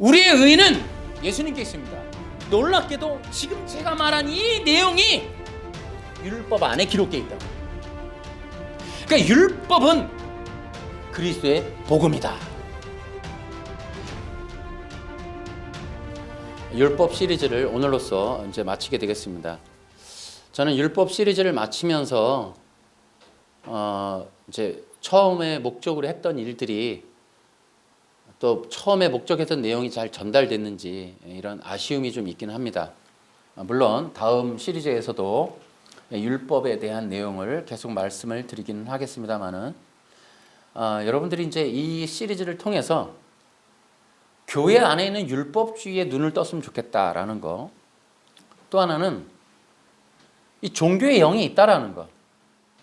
우리의 의는 예수님께 있습니다. 놀랍게도 지금 제가 말한 이 내용이 율법 안에 기록되어 있다. 그러니까 율법은 그리스도의 복음이다. 율법 시리즈를 오늘로써 이제 마치게 되겠습니다. 저는 율법 시리즈를 마치면서 이제 처음에 목적으로 했던 일들이 또 처음에 목적했던 내용이 잘 전달됐는지 이런 아쉬움이 좀 있긴 합니다. 물론 다음 시리즈에서도 율법에 대한 내용을 계속 말씀을 드리기는 하겠습니다만은 여러분들이 이제 이 시리즈를 통해서 교회 안에 있는 율법주의에 눈을 떴으면 좋겠다라는 거, 또 하나는 이 종교의 영이 있다라는 거,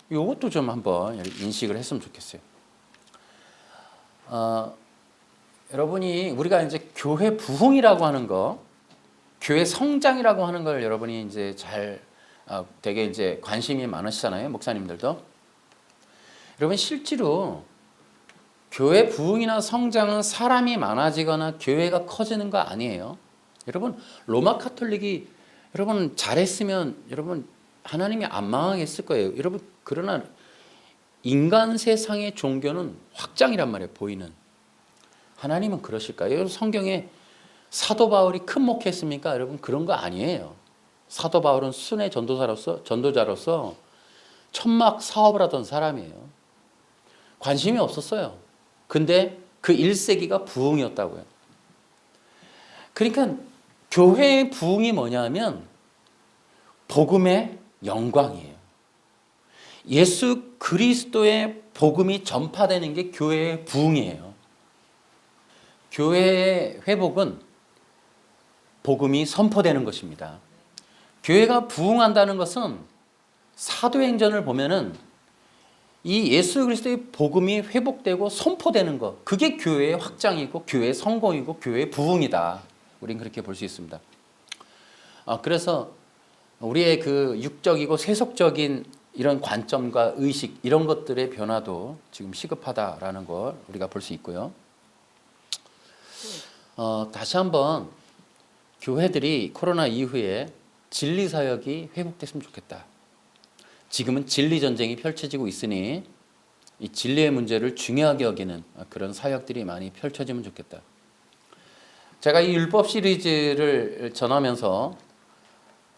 이것도 좀 한번 인식을 했으면 좋겠어요. 여러분이 우리가 이제 교회 부흥이라고 하는 거, 교회 성장이라고 하는 걸 여러분이 이제 잘 되게 이제 관심이 많으시잖아요, 목사님들도. 여러분 실제로 교회 부흥이나 성장은 사람이 많아지거나 교회가 커지는 거 아니에요. 여러분 로마 카톨릭이 여러분 잘했으면 여러분 하나님이 안 망하겠을 거예요. 여러분 그러나 인간 세상의 종교는 확장이란 말이에요. 보이는. 하나님은 그러실까요? 성경에 사도 바울이 큰 목회했습니까? 여러분 그런 거 아니에요. 사도 바울은 순회 전도자로서 천막 사업을 하던 사람이에요. 관심이 없었어요. 근데 그 1세기가 부흥이었다고요. 그러니까 교회의 부흥이 뭐냐면 복음의 영광이에요. 예수 그리스도의 복음이 전파되는 게 교회의 부흥이에요. 교회의 회복은 복음이 선포되는 것입니다. 교회가 부흥한다는 것은 사도행전을 보면은 이 예수 그리스도의 복음이 회복되고 선포되는 것, 그게 교회의 확장이고 교회의 성공이고 교회의 부흥이다. 우리는 그렇게 볼 수 있습니다. 그래서 우리의 그 육적이고 세속적인 이런 관점과 의식 이런 것들의 변화도 지금 시급하다라는 걸 우리가 볼 수 있고요. 다시 한번 교회들이 코로나 이후에 진리 사역이 회복됐으면 좋겠다. 지금은 진리 전쟁이 펼쳐지고 있으니 이 진리의 문제를 중요하게 여기는 그런 사역들이 많이 펼쳐지면 좋겠다. 제가 이 율법 시리즈를 전하면서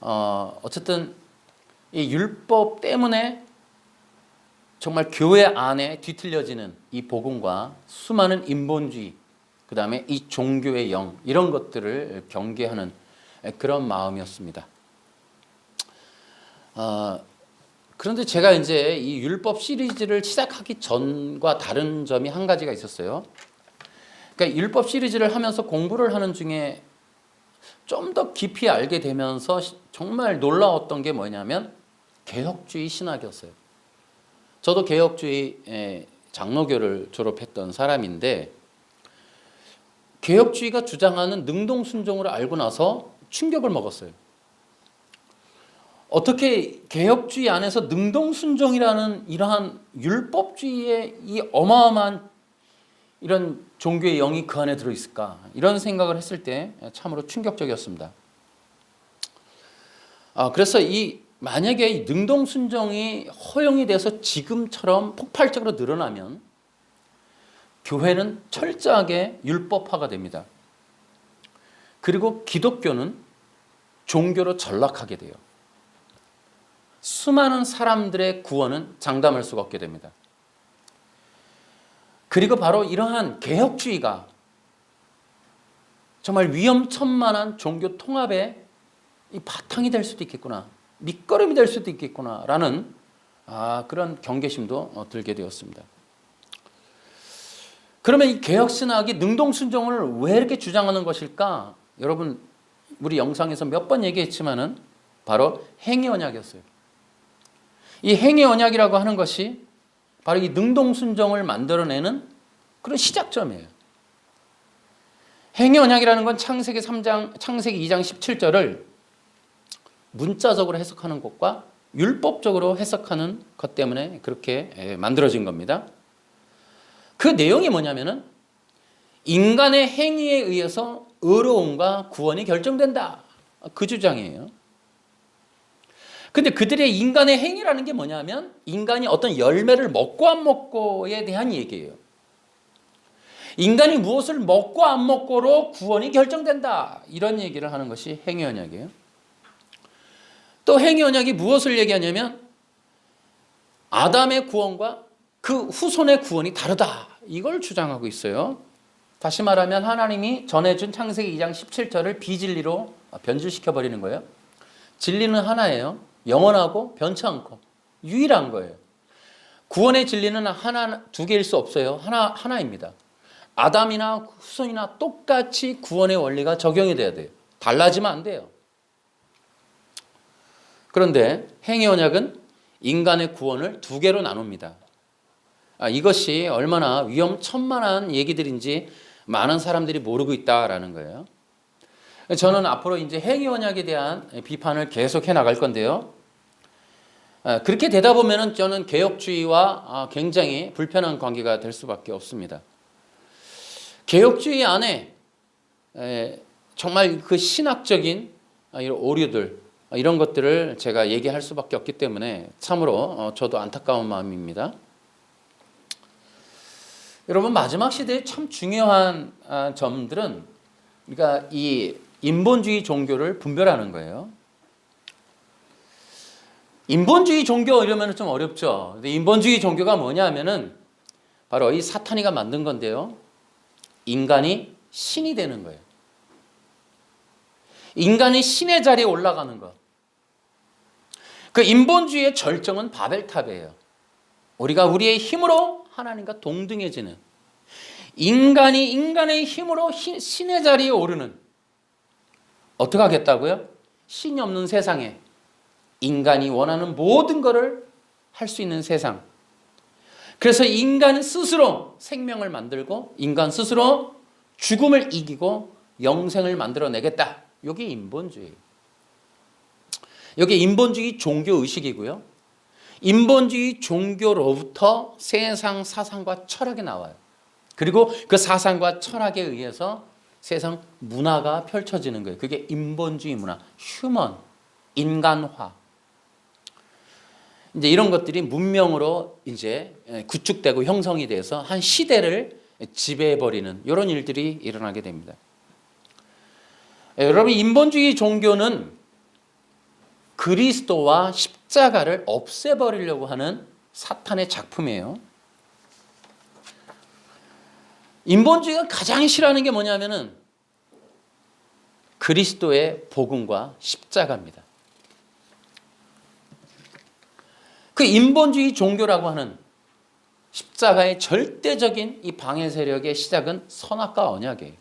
어쨌든 이 율법 때문에 정말 교회 안에 뒤틀려지는 이 복음과 수많은 인본주의, 그 다음에 이 종교의 영, 이런 것들을 경계하는 그런 마음이었습니다. 그런데 제가 이제 이 율법 시리즈를 시작하기 전과 다른 점이 한 가지가 있었어요. 그러니까 율법 시리즈를 하면서 공부를 하는 중에 좀 더 깊이 알게 되면서 정말 놀라웠던 게 뭐냐면 개혁주의 신학이었어요. 저도 개혁주의 장로교를 졸업했던 사람인데 개혁주의가 주장하는 능동순종을 알고 나서 충격을 먹었어요. 어떻게 개혁주의 안에서 능동순종이라는 이러한 율법주의의 이 어마어마한 이런 종교의 영이 그 안에 들어있을까? 이런 생각을 했을 때 참으로 충격적이었습니다. 그래서 만약에 이 능동순종이 허용이 돼서 지금처럼 폭발적으로 늘어나면 교회는 철저하게 율법화가 됩니다. 그리고 기독교는 종교로 전락하게 돼요. 수많은 사람들의 구원은 장담할 수가 없게 됩니다. 그리고 바로 이러한 개혁주의가 정말 위험천만한 종교 통합의 이 바탕이 될 수도 있겠구나, 밑거름이 될 수도 있겠구나라는 그런 경계심도 들게 되었습니다. 그러면 이 개혁신학이 능동순종을 왜 이렇게 주장하는 것일까? 여러분 우리 영상에서 몇 번 얘기했지만은 바로 행위언약이었어요. 이 행위언약이라고 하는 것이 바로 이 능동순종을 만들어내는 그런 시작점이에요. 행위언약이라는 건 창세기 2장 17절을 문자적으로 해석하는 것과 율법적으로 해석하는 것 때문에 그렇게 만들어진 겁니다. 그 내용이 뭐냐면은 인간의 행위에 의해서 의로움과 구원이 결정된다. 그 주장이에요. 근데 그들의 인간의 행위라는 게 뭐냐면 인간이 어떤 열매를 먹고 안 먹고에 대한 얘기예요. 인간이 무엇을 먹고 안 먹고로 구원이 결정된다. 이런 얘기를 하는 것이 행위 언약이에요. 또 행위 언약이 무엇을 얘기하냐면 아담의 구원과 그 후손의 구원이 다르다. 이걸 주장하고 있어요. 다시 말하면 하나님이 전해준 창세기 2장 17절을 비진리로 변질시켜 버리는 거예요. 진리는 하나예요. 영원하고 변치 않고 유일한 거예요. 구원의 진리는 하나, 두 개일 수 없어요. 하나입니다. 아담이나 후손이나 똑같이 구원의 원리가 적용이 돼야 돼요. 달라지면 안 돼요. 그런데 행위 언약은 인간의 구원을 두 개로 나눕니다. 이것이 얼마나 위험천만한 얘기들인지 많은 사람들이 모르고 있다라는 거예요. 저는 앞으로 이제 행위 언약에 대한 비판을 계속해 나갈 건데요. 그렇게 되다 보면은 저는 개혁주의와 굉장히 불편한 관계가 될 수밖에 없습니다. 개혁주의 안에 정말 그 신학적인 이런 오류들 이런 것들을 제가 얘기할 수밖에 없기 때문에 참으로 저도 안타까운 마음입니다. 여러분 마지막 시대에 참 중요한 점들은 그러니까 이 인본주의 종교를 분별하는 거예요. 인본주의 종교 이러면 좀 어렵죠. 근데 인본주의 종교가 뭐냐 하면은 바로 이 사탄이가 만든 건데요. 인간이 신이 되는 거예요. 인간이 신의 자리에 올라가는 것. 그 인본주의의 절정은 바벨탑이에요. 우리가 우리의 힘으로 하나님과 동등해지는 인간이 인간의 힘으로 신의 자리에 오르는 어떻게 하겠다고요? 신이 없는 세상에 인간이 원하는 모든 것을 할 수 있는 세상. 그래서 인간 스스로 생명을 만들고 인간 스스로 죽음을 이기고 영생을 만들어내겠다. 이게 인본주의. 이게 인본주의 종교 의식이고요. 인본주의 종교로부터 세상 사상과 철학이 나와요. 그리고 그 사상과 철학에 의해서 세상 문화가 펼쳐지는 거예요. 그게 인본주의 문화, 휴먼, 인간화. 이제 이런 것들이 문명으로 이제 구축되고 형성이 돼서 한 시대를 지배해버리는 이런 일들이 일어나게 됩니다. 여러분, 인본주의 종교는 그리스도와 십자가를 없애버리려고 하는 사탄의 작품이에요. 인본주의가 가장 싫어하는 게 뭐냐면은 그리스도의 복음과 십자가입니다. 그 인본주의 종교라고 하는 십자가의 절대적인 이 방해 세력의 시작은 선악과 언약이에요.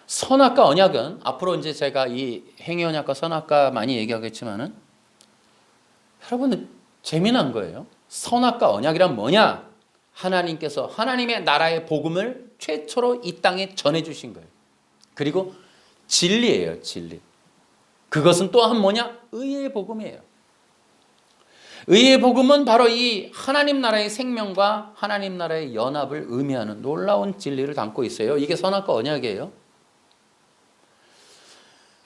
선악과 언약은 앞으로 이제 제가 이 행위 언약과 선악과 많이 얘기하겠지만은 여러분 재미난 거예요. 선악과 언약이란 뭐냐? 하나님께서 하나님의 나라의 복음을 최초로 이 땅에 전해 주신 거예요. 그리고 진리예요, 진리. 그것은 또한 뭐냐? 의의 복음이에요. 의의 복음은 바로 이 하나님 나라의 생명과 하나님 나라의 연합을 의미하는 놀라운 진리를 담고 있어요. 이게 선악과 언약이에요.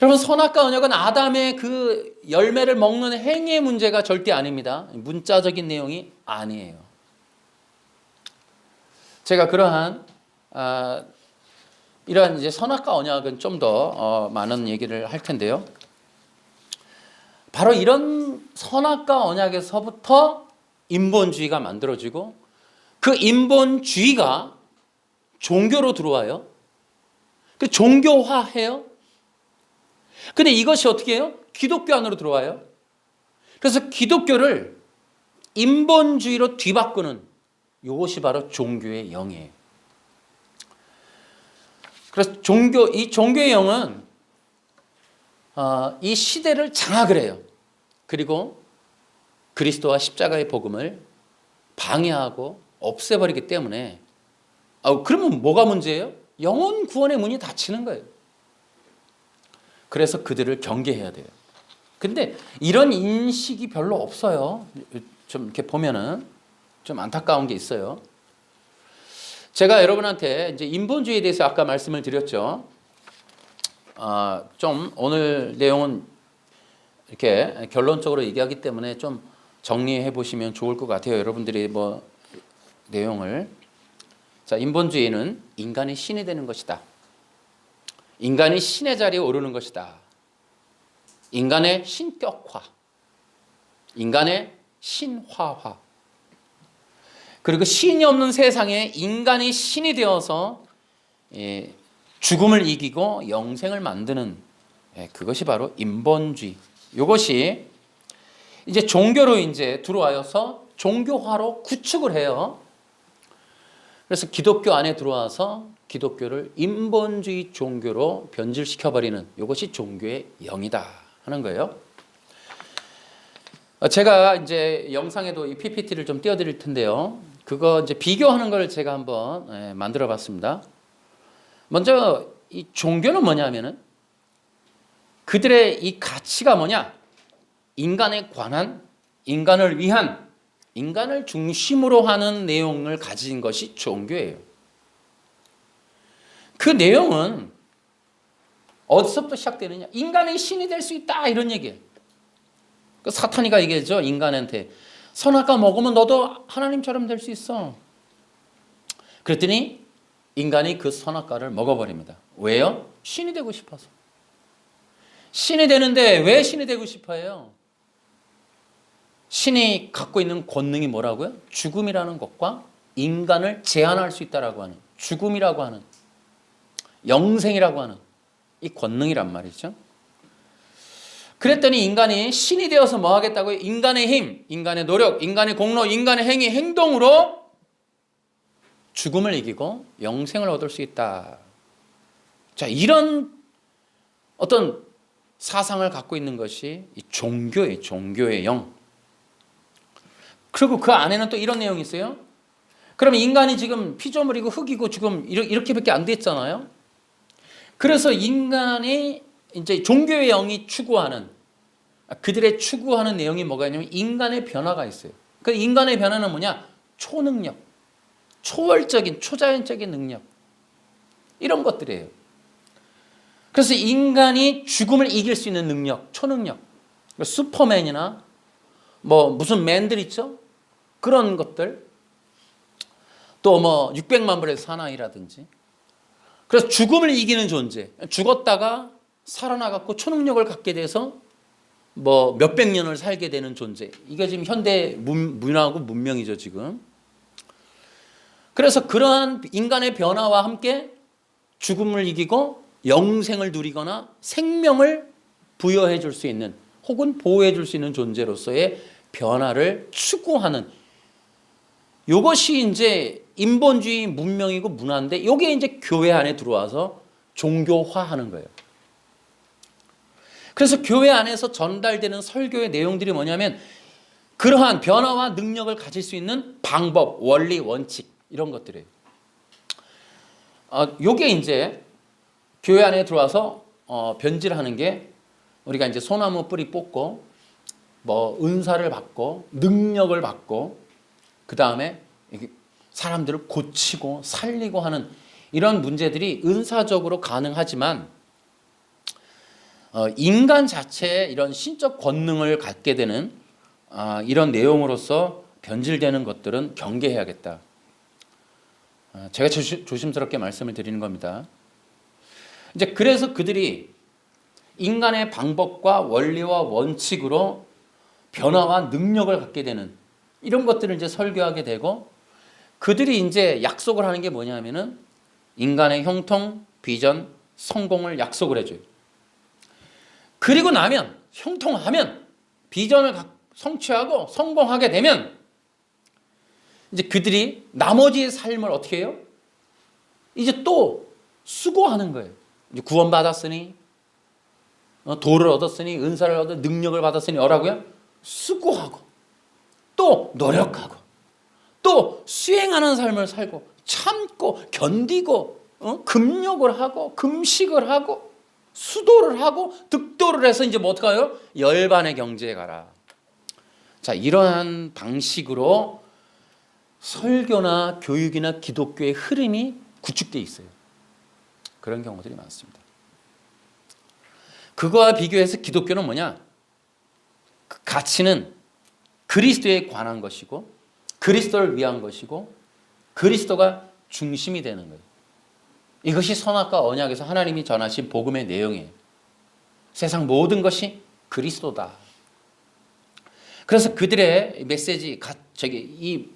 여러분, 선악과 언약은 아담의 그 열매를 먹는 행위의 문제가 절대 아닙니다. 문자적인 내용이 아니에요. 제가 그러한 이러한 이제 선악과 언약은 좀 더 많은 얘기를 할 텐데요. 바로 이런 선악과 언약에서부터 인본주의가 만들어지고 그 인본주의가 종교로 들어와요. 그 종교화해요. 근데 이것이 어떻게 해요? 기독교 안으로 들어와요. 그래서 기독교를 인본주의로 뒤바꾸는 이것이 바로 종교의 영이에요. 그래서 이 종교의 영은 이 시대를 장악을 해요. 그리고 그리스도와 십자가의 복음을 방해하고 없애버리기 때문에 그러면 뭐가 문제예요? 영혼 구원의 문이 닫히는 거예요. 그래서 그들을 경계해야 돼요. 근데 이런 인식이 별로 없어요. 좀 이렇게 보면은 좀 안타까운 게 있어요. 제가 여러분한테 이제 인본주의에 대해서 아까 말씀을 드렸죠. 좀 오늘 내용은 이렇게 결론적으로 얘기하기 때문에 좀 정리해 보시면 좋을 것 같아요. 여러분들이 뭐 내용을. 자, 인본주의는 인간이 신이 되는 것이다. 인간이 신의 자리에 오르는 것이다. 인간의 신격화, 인간의 신화화. 그리고 신이 없는 세상에 인간이 신이 되어서 죽음을 이기고 영생을 만드는 그것이 바로 인본주의. 이것이 이제 종교로 이제 들어와서 종교화로 구축을 해요. 그래서 기독교 안에 들어와서 기독교를 인본주의 종교로 변질시켜버리는 이것이 종교의 영이다 하는 거예요. 제가 이제 영상에도 이 PPT를 좀 띄워드릴 텐데요. 그거 이제 비교하는 걸 제가 한번 만들어 봤습니다. 먼저 이 종교는 뭐냐면은 그들의 이 가치가 뭐냐? 인간에 관한, 인간을 위한, 인간을 중심으로 하는 내용을 가진 것이 종교예요. 그 내용은 어디서부터 시작되느냐? 인간의 신이 될 수 있다 이런 얘기예요. 그 사탄이가 얘기했죠. 인간한테 선악과 먹으면 너도 하나님처럼 될 수 있어. 그랬더니 인간이 그 선악과를 먹어버립니다. 왜요? 신이 되고 싶어서. 신이 되는데 왜 신이 되고 싶어요? 신이 갖고 있는 권능이 뭐라고요? 죽음이라는 것과 인간을 제한할 수 있다라고 하는, 죽음이라고 하는, 영생이라고 하는 이 권능이란 말이죠. 그랬더니 인간이 신이 되어서 뭐 하겠다고요? 인간의 힘, 인간의 노력, 인간의 공로, 인간의 행위, 행동으로 죽음을 이기고 영생을 얻을 수 있다. 자, 이런 어떤 사상을 갖고 있는 것이 이 종교예요. 종교의 영. 그리고 그 안에는 또 이런 내용이 있어요. 그러면 인간이 지금 피조물이고 흙이고 지금 이렇게밖에 안 됐잖아요. 그래서 인간이 이제 종교의 영이 추구하는, 그들의 추구하는 내용이 뭐가 있냐면 인간의 변화가 있어요. 그 인간의 변화는 뭐냐? 초능력, 초월적인, 초자연적인 능력, 이런 것들이에요. 그래서 인간이 죽음을 이길 수 있는 능력, 초능력, 슈퍼맨이나 뭐 무슨 맨들 있죠? 그런 것들, 또 뭐 600만 불의 사나이라든지. 그래서 죽음을 이기는 존재, 죽었다가 살아나갖고 초능력을 갖게 돼서 뭐 몇백 년을 살게 되는 존재. 이게 지금 현대 문화하고 문명이죠, 지금. 그래서 그러한 인간의 변화와 함께 죽음을 이기고 영생을 누리거나 생명을 부여해 줄 수 있는, 혹은 보호해 줄 수 있는 존재로서의 변화를 추구하는, 이것이 이제 인본주의 문명이고 문화인데, 이게 이제 교회 안에 들어와서 종교화하는 거예요. 그래서 교회 안에서 전달되는 설교의 내용들이 뭐냐면 그러한 변화와 능력을 가질 수 있는 방법, 원리, 원칙, 이런 것들이에요. 요게 이제 교회 안에 들어와서 변질하는 게, 우리가 이제 소나무 뿌리 뽑고 뭐 은사를 받고 능력을 받고 그 다음에 사람들을 고치고 살리고 하는 이런 문제들이 은사적으로 가능하지만 인간 자체의 이런 신적 권능을 갖게 되는 이런 내용으로서 변질되는 것들은 경계해야겠다. 제가 조심스럽게 말씀을 드리는 겁니다. 이제 그래서 그들이 인간의 방법과 원리와 원칙으로 변화와 능력을 갖게 되는 이런 것들을 이제 설교하게 되고, 그들이 이제 약속을 하는 게 뭐냐면은 인간의 형통, 비전, 성공을 약속을 해줘요. 그리고 나면, 형통하면, 비전을 성취하고 성공하게 되면 이제 그들이 나머지의 삶을 어떻게 해요? 이제 또 수고하는 거예요. 이제 구원받았으니, 도를 얻었으니, 은사를 얻어 능력을 받았으니 뭐라고요? 수고하고 또 노력하고 또 수행하는 삶을 살고 참고 견디고 금욕을 하고 금식을 하고 수도를 하고 득도를 해서 이제 뭐 어떡해요? 열반의 경지에 가라. 자, 이러한 방식으로 설교나 교육이나 기독교의 흐름이 구축되어 있어요. 그런 경우들이 많습니다. 그거와 비교해서 기독교는 뭐냐? 그 가치는 그리스도에 관한 것이고 그리스도를 위한 것이고 그리스도가 중심이 되는 거예요. 이것이 선악과 언약에서 하나님이 전하신 복음의 내용이에요. 세상 모든 것이 그리스도다. 그래서 그들의 메시지, 이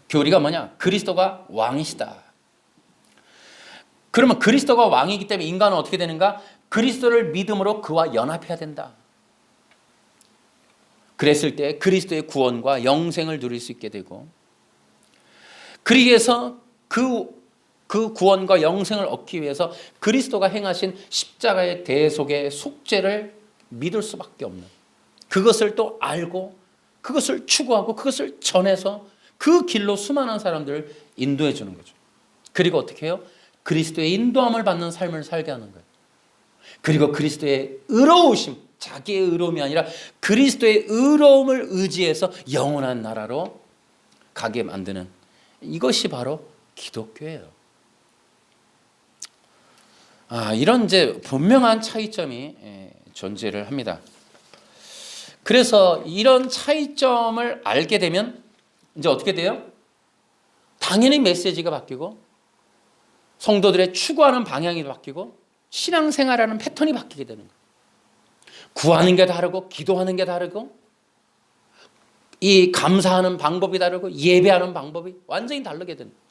교리가 뭐냐? 그리스도가 왕이시다. 그러면 그리스도가 왕이기 때문에 인간은 어떻게 되는가? 그리스도를 믿음으로 그와 연합해야 된다. 그랬을 때 그리스도의 구원과 영생을 누릴 수 있게 되고, 그러기 위해서 그 구원과 영생을 얻기 위해서 그리스도가 행하신 십자가의 대속의 속죄를 믿을 수밖에 없는, 그것을 또 알고 그것을 추구하고 그것을 전해서 그 길로 수많은 사람들을 인도해 주는 거죠. 그리고 어떻게 해요? 그리스도의 인도함을 받는 삶을 살게 하는 거예요. 그리고 그리스도의 의로우심, 자기의 의로움이 아니라 그리스도의 의로움을 의지해서 영원한 나라로 가게 만드는, 이것이 바로 기독교예요. 이런 이제 분명한 차이점이 존재를 합니다. 그래서 이런 차이점을 알게 되면 이제 어떻게 돼요? 당연히 메시지가 바뀌고 성도들의 추구하는 방향이 바뀌고 신앙생활하는 패턴이 바뀌게 되는 거예요. 구하는 게 다르고 기도하는 게 다르고 이 감사하는 방법이 다르고 예배하는 방법이 완전히 다르게 되는 거예요.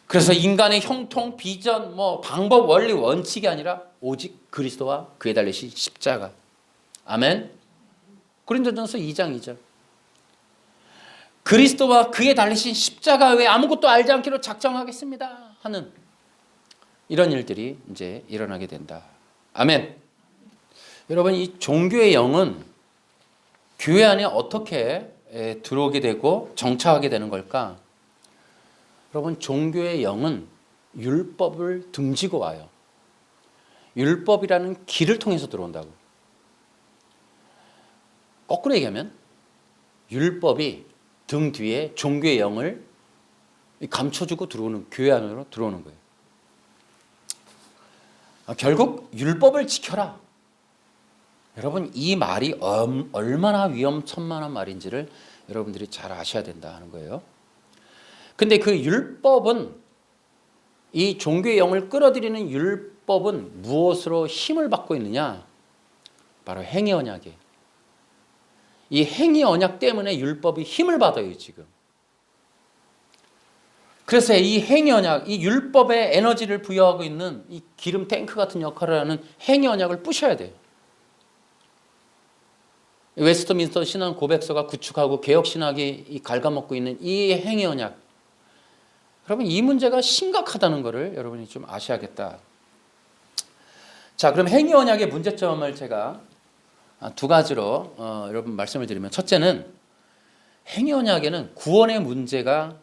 그래서 인간의 형통, 비전, 방법, 원리, 원칙이 아니라 오직 그리스도와 그에 달리신 십자가. 아멘. 고린도전서 2장 2절. 그리스도와 그에 달리신 십자가 외에 아무것도 알지 않기로 작정하겠습니다 하는 이런 일들이 이제 일어나게 된다. 아멘. 여러분, 이 종교의 영은 교회 안에 어떻게 들어오게 되고 정착하게 되는 걸까? 여러분, 종교의 영은 율법을 등지고 와요. 율법이라는 길을 통해서 들어온다고. 거꾸로 얘기하면 율법이 등 뒤에 종교의 영을 감춰주고 들어오는, 교회 안으로 들어오는 거예요. 결국 율법을 지켜라. 여러분, 이 말이 얼마나 위험천만한 말인지를 여러분들이 잘 아셔야 된다 하는 거예요. 근데 그 율법은, 이 종교의 영을 끌어들이는 율법은 무엇으로 힘을 받고 있느냐? 바로 행위 언약이에요. 이 행위 언약 때문에 율법이 힘을 받아요, 지금. 그래서 이 행위 언약, 이 율법에 에너지를 부여하고 있는 이 기름 탱크 같은 역할을 하는 행위 언약을 부셔야 돼요. 웨스트민스터 신앙 고백서가 구축하고 개혁 신학이 갉아먹고 있는 이 행위 언약, 여러분, 이 문제가 심각하다는 것을 여러분이 좀 아셔야겠다. 자, 그럼 행위 언약의 문제점을 제가 두 가지로 여러분 말씀을 드리면, 첫째는 행위 언약에는 구원의 문제가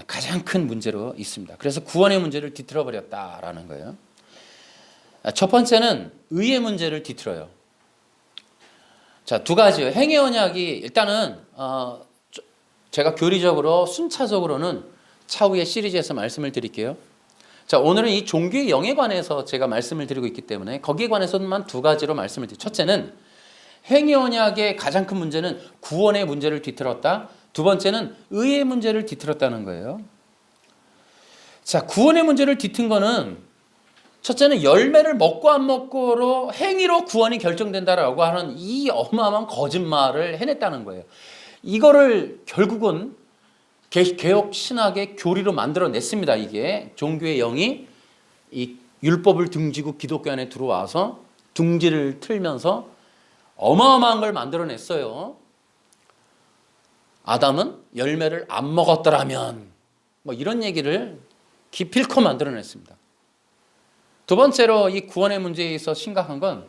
가장 큰 문제로 있습니다. 그래서 구원의 문제를 뒤틀어 버렸다라는 거예요. 첫 번째는 의의 문제를 뒤틀어요. 자, 두 가지요. 행위 언약이 일단은 제가 교리적으로 순차적으로는 차후의 시리즈에서 말씀을 드릴게요. 자, 오늘은 이 종교의 영에 관해서 제가 말씀을 드리고 있기 때문에 거기에 관해서만 두 가지로 말씀을 드릴게요. 첫째는 행위 언약의 가장 큰 문제는 구원의 문제를 뒤틀었다. 두 번째는 의의 문제를 뒤틀었다는 거예요. 자, 구원의 문제를 뒤튼 거는, 첫째는 열매를 먹고 안 먹고로 행위로 구원이 결정된다라고 하는 이 어마어마한 거짓말을 해냈다는 거예요. 이거를 결국은 개혁 신학의 교리로 만들어냈습니다. 이게 종교의 영이 이 율법을 등지고 기독교 안에 들어와서 둥지를 틀면서 어마어마한 걸 만들어냈어요. 아담은 열매를 안 먹었더라면, 이런 얘기를 기필코 만들어냈습니다. 두 번째로 이 구원의 문제에 있어 심각한 건,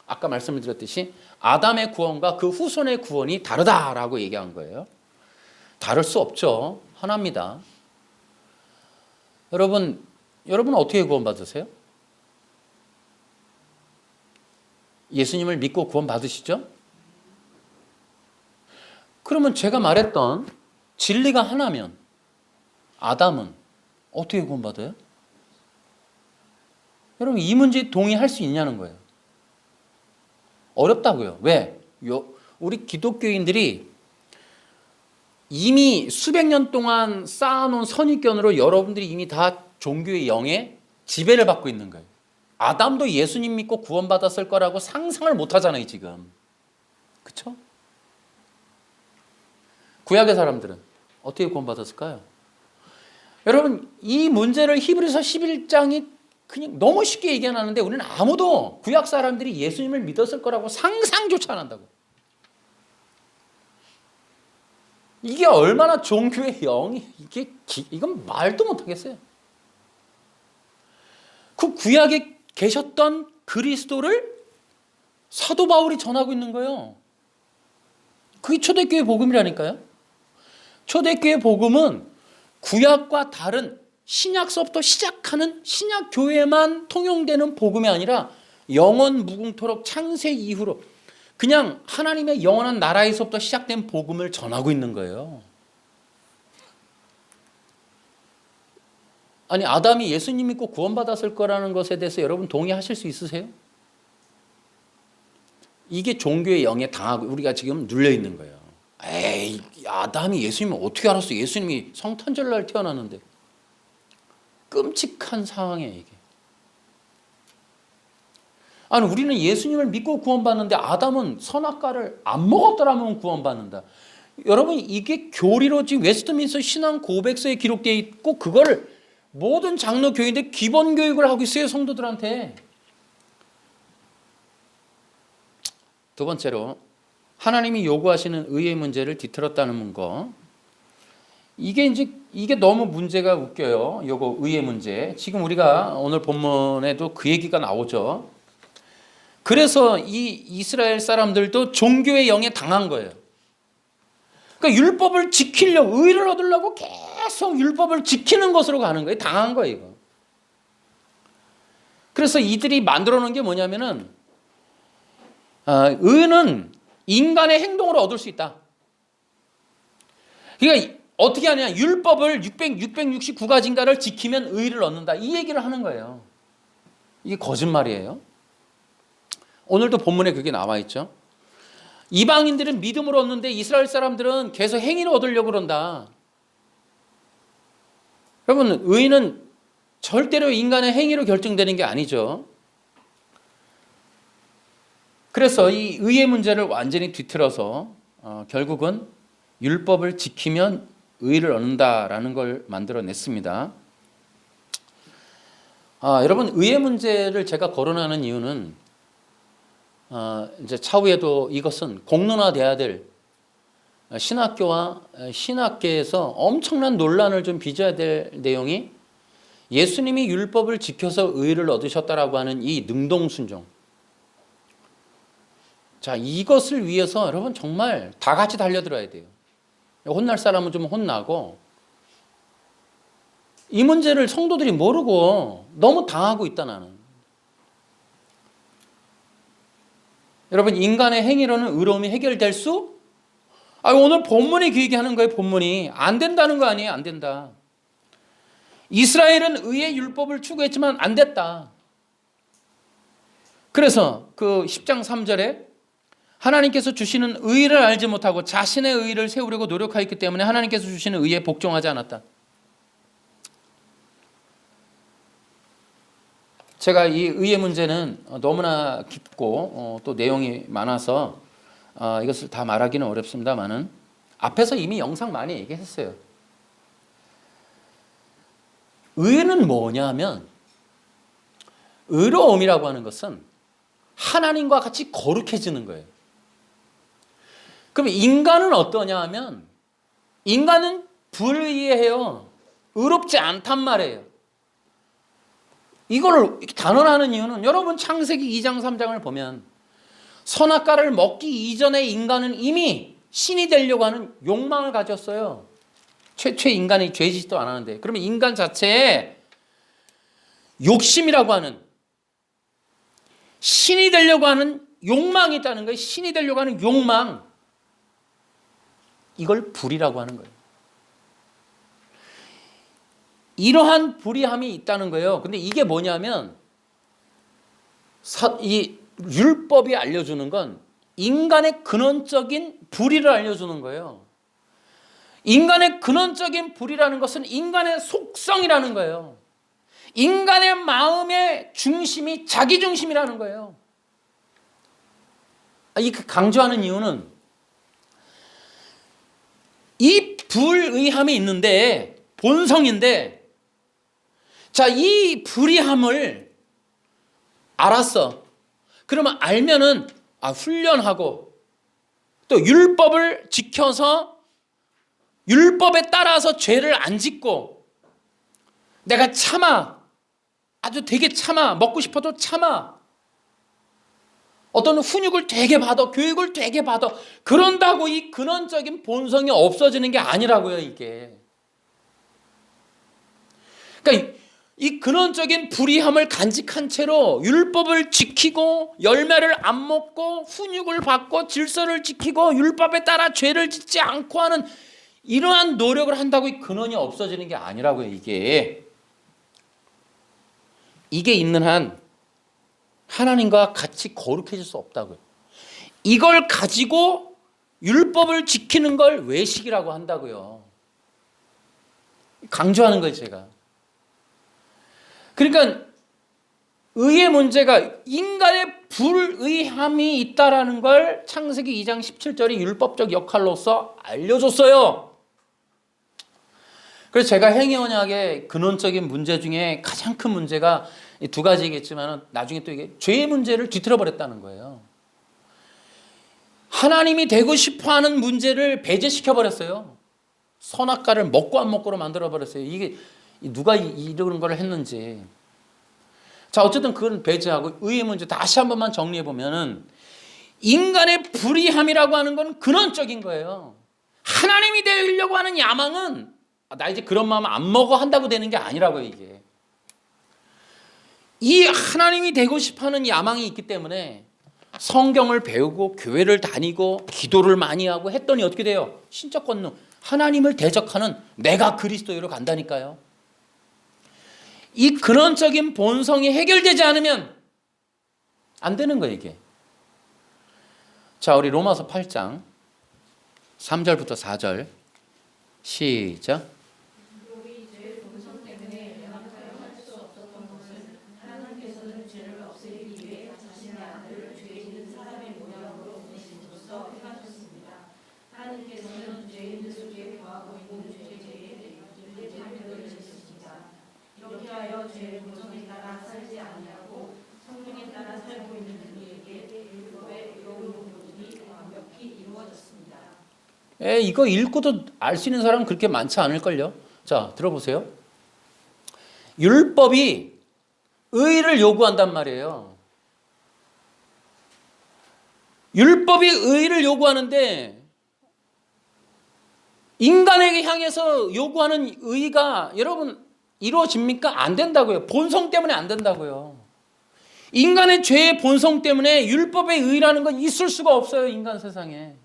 아까 말씀을 드렸듯이 아담의 구원과 그 후손의 구원이 다르다라고 얘기한 거예요. 다를 수 없죠. 하나입니다. 여러분 어떻게 구원받으세요? 예수님을 믿고 구원받으시죠? 그러면 제가 말했던 진리가 하나면 아담은 어떻게 구원받아요? 여러분 이 문제에 동의할 수 있냐는 거예요. 어렵다고요. 왜? 우리 기독교인들이 이미 수백 년 동안 쌓아놓은 선입견으로 여러분들이 이미 다 종교의 영에 지배를 받고 있는 거예요. 아담도 예수님 믿고 구원받았을 거라고 상상을 못 하잖아요, 지금. 그렇죠? 구약의 사람들은 어떻게 구원받았을까요? 여러분, 이 문제를 히브리서 11장이 그냥 너무 쉽게 얘기하는데 우리는 아무도 구약 사람들이 예수님을 믿었을 거라고 상상조차 안 한다고. 이게 얼마나 종교의 영이 이건 말도 못 하겠어요. 그 구약에 계셨던 그리스도를 사도 바울이 전하고 있는 거예요. 그게 초대교회 복음이라니까요. 초대교회 복음은 구약과 다른 신약서부터 시작하는 신약 교회만 통용되는 복음이 아니라 영원 무궁토록 창세 이후로 그냥 하나님의 영원한 나라에서부터 시작된 복음을 전하고 있는 거예요. 아니 아담이 예수님 믿고 구원받았을 거라는 것에 대해서 여러분 동의하실 수 있으세요? 이게 종교의 영에 당하고 우리가 지금 눌려 있는 거예요. 에이 아담이 예수님을 어떻게 알았어? 예수님이 성탄절날 태어났는데. 끔찍한 상황이에요 이게. 아니 우리는 예수님을 믿고 구원받는데 아담은 선악과를 안 먹었더라면 구원받는다. 여러분 이게 교리로 지금 웨스트민스터 신앙 고백서에 기록되어 있고 그걸 모든 장로 교인들 기본 교육을 하고 있어요 성도들한테. 두 번째로 하나님이 요구하시는 의의 문제를 뒤틀었다는 거. 이게 너무 문제가 웃겨요. 요거 의의 문제. 지금 우리가 오늘 본문에도 그 얘기가 나오죠. 그래서 이 이스라엘 사람들도 종교의 영에 당한 거예요. 그러니까 율법을 지키려고 의를 얻으려고 계속 율법을 지키는 것으로 가는 거예요. 당한 거예요, 이거. 그래서 이들이 만들어 놓은 게 뭐냐면은 의는 인간의 행동으로 얻을 수 있다. 그러니까 어떻게 하냐? 율법을 669가지인가를 지키면 의를 얻는다. 이 얘기를 하는 거예요. 이게 거짓말이에요. 오늘도 본문에 그게 나와 있죠. 이방인들은 믿음으로 얻는데 이스라엘 사람들은 계속 행위로 얻으려고 그런다. 여러분, 의는 절대로 인간의 행위로 결정되는 게 아니죠. 그래서 이 의의 문제를 완전히 뒤틀어서 결국은 율법을 지키면 의를 얻는다라는 걸 만들어냈습니다. 여러분 의의 문제를 제가 거론하는 이유는 이제 차후에도 이것은 공론화돼야 될 신학교와 신학계에서 엄청난 논란을 좀 빚어야 될 내용이 예수님이 율법을 지켜서 의를 얻으셨다라고 하는 이 능동순종. 자, 이것을 위해서 여러분 정말 다 같이 달려들어야 돼요. 혼날 사람은 좀 혼나고 이 문제를 성도들이 모르고 너무 당하고 있다 나는. 여러분 인간의 행위로는 의로움이 해결될 수? 오늘 본문이 그 얘기하는 거예요. 본문이 안 된다는 거 아니에요. 안 된다. 이스라엘은 의의 율법을 추구했지만 안 됐다. 그래서 그 10장 3절에 하나님께서 주시는 의를 알지 못하고 자신의 의를 세우려고 노력하였기 때문에 하나님께서 주시는 의에 복종하지 않았다. 제가 이 의의 문제는 너무나 깊고 또 내용이 많아서 이것을 다 말하기는 어렵습니다만은 앞에서 이미 영상 많이 얘기했어요. 의는 뭐냐면 의로움이라고 하는 것은 하나님과 같이 거룩해지는 거예요. 그럼 인간은 어떠냐 하면 인간은 불의해요. 의롭지 않단 말이에요. 이걸 단언하는 이유는 여러분 창세기 2장 3장을 보면 선악과를 먹기 이전에 인간은 이미 신이 되려고 하는 욕망을 가졌어요. 최초의 인간이 죄짓도 않았는데 그러면 인간 자체에 욕심이라고 하는 신이 되려고 하는 욕망이 있다는 거예요. 신이 되려고 하는 욕망. 이걸 불이라고 하는 거예요. 이러한 불의함이 있다는 거예요. 근데 이게 뭐냐면 이 율법이 알려주는 건 인간의 근원적인 불의를 알려주는 거예요. 인간의 근원적인 불의라는 것은 인간의 속성이라는 거예요. 인간의 마음의 중심이 자기 중심이라는 거예요. 이 강조하는 이유는 이 불의함이 있는데 본성인데, 자, 이 불의함을 알았어. 그러면 알면은 훈련하고 또 율법을 지켜서 율법에 따라서 죄를 안 짓고 내가 참아, 아주 되게 참아, 먹고 싶어도 참아, 어떤 훈육을 되게 받아, 교육을 되게 받아, 그런다고 이 근원적인 본성이 없어지는 게 아니라고요. 이게 그러니까 이 근원적인 불의함을 간직한 채로 율법을 지키고 열매를 안 먹고 훈육을 받고 질서를 지키고 율법에 따라 죄를 짓지 않고 하는 이러한 노력을 한다고 이 근원이 없어지는 게 아니라고요. 이게 있는 한 하나님과 같이 거룩해질 수 없다고요. 이걸 가지고 율법을 지키는 걸 외식이라고 한다고요. 강조하는 거예요, 제가. 그러니까 의의 문제가 인간의 불의함이 있다라는 걸 창세기 2장 17절이 율법적 역할로서 알려줬어요. 그래서 제가 행위언약의 근원적인 문제 중에 가장 큰 문제가 이 두 가지겠지만 나중에 또 이게 죄의 문제를 뒤틀어 버렸다는 거예요. 하나님이 되고 싶어하는 문제를 배제시켜 버렸어요. 선악과를 먹고 안 먹고로 만들어 버렸어요. 이게 누가 이런 걸 했는지. 자, 어쨌든 그건 배제하고 의의 문제 다시 한 번만 정리해 보면은 인간의 불의함이라고 하는 건 근원적인 거예요. 하나님이 되려고 하는 야망은 나 이제 그런 마음 안 먹어 한다고 되는 게 아니라고요. 이게 이 하나님이 되고 싶어하는 야망이 있기 때문에 성경을 배우고 교회를 다니고 기도를 많이 하고 했더니 어떻게 돼요? 신적 권능, 하나님을 대적하는 내가 그리스도로 간다니까요. 이 근원적인 본성이 해결되지 않으면 안 되는 거예요, 이게. 자, 우리 로마서 8장 3절부터 4절 시작. 이거 읽고도 알 수 있는 사람은 그렇게 많지 않을걸요. 자, 들어보세요. 율법이 의를 요구한단 말이에요. 율법이 의를 요구하는데 인간에게 향해서 요구하는 의가 여러분 이루어집니까? 안 된다고요. 본성 때문에 안 된다고요. 인간의 죄의 본성 때문에 율법의 의라는 건 있을 수가 없어요. 인간 세상에.